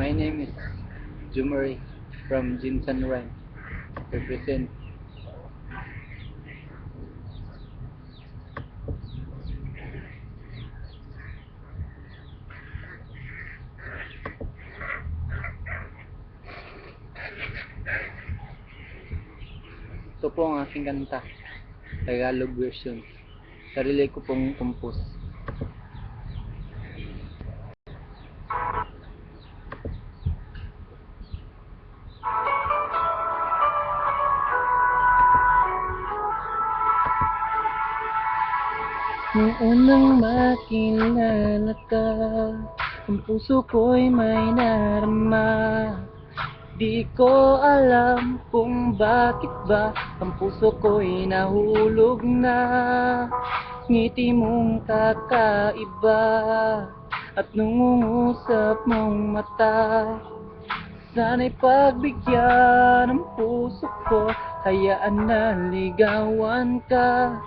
My name is Jumari from Jinsan Rhyme. Represent. Ito po ang aking kanta. Tagalog version. Sarili ko pong compose. Nung unang makilala ka, ang puso ko'y may narama. Di ko alam kung bakit ba ang puso ko'y nahulog na. Ngiti mong kakaiba at nungungusap mong mata. Sana'y pagbigyan ng puso ko, hayaan na ligawan ka.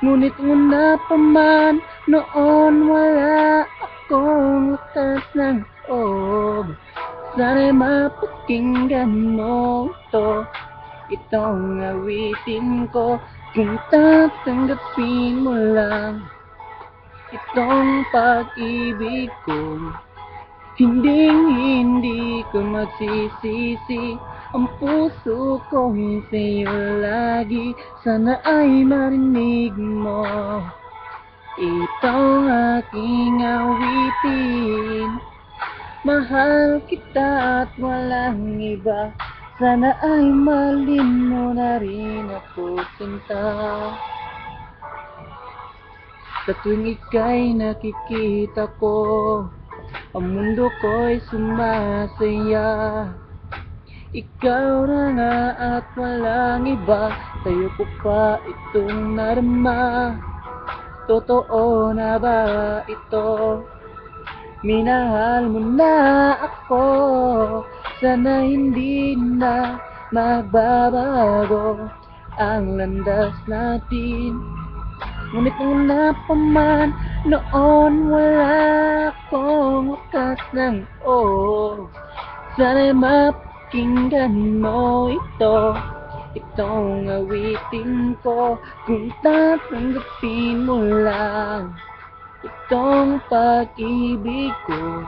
Ngunit una pa man noon wala akong lakas ng loob. Sana'y mapakinggan mo ito, itong awitin ko. Kung tatanggapin mo lang itong pag-ibig ko, hindi ko magsisisi. Ang puso ko'y sa'yo lagi, sana ay marinig mo itong aking awitin. Mahal kita at walang iba, sana ay malin mo na rin ako, sinta. Sa tuwing ika'y nakikita ko, ang mundo ko'y sumasaya. Ikaw na nga at walang iba, sa'yo ko pa itong narama. Totoo na ba ito? Minahal mo na ako, sana hindi na magbabago ang landas natin. Ngunit una pa man noon wala akong wakas ng sana'y mapakinggan mo ito, itong awitin ko. Kung tatanggapin mo lang itong pag-ibig ko,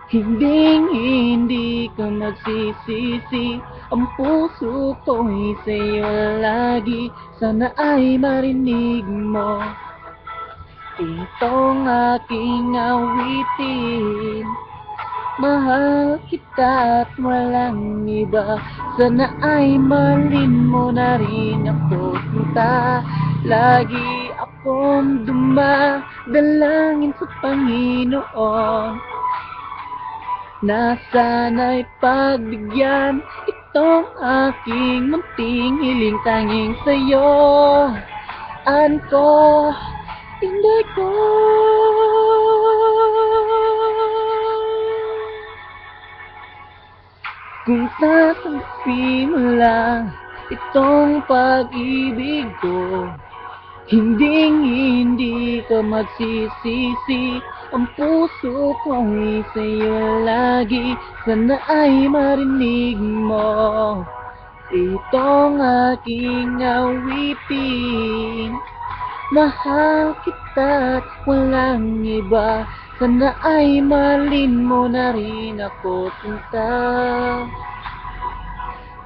hindi ka magsisisi. Ang puso ko'y sa'yo lagi, sana ay marinig mo itong aking awitin. Mahal kita at walang iba, sana ay malin mo na rin ako, sinta. Lagi akong dumadalangin sa Panginoon na sana'y pagbigyan itong aking munting hiling. Tanging sa'yo an ko, hindi ko. Kung tatanggapin mo lang itong pag-ibig ko, hindi ka magsisisi. Ang puso ko'y sa'yo lagi, sana ay marinig mo itong aking awitin. Mahal kita at walang iba, sana ay malin mo na rin ako, sinta.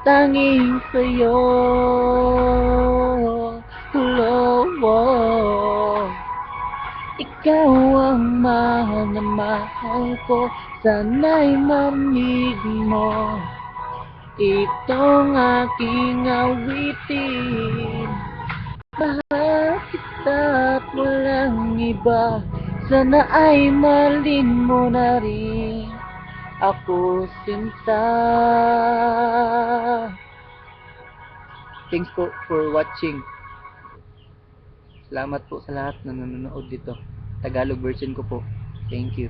Tanging sa'yo, ikaw ang mahal na mahal ko, sana'y marinig mo itong aking awitin. Mahal kita at walang iba, sana ay malin mo na rin ako, sinta. Thanks for watching. Salamat po sa lahat na nanonood dito. Tagalog version ko po. Thank you.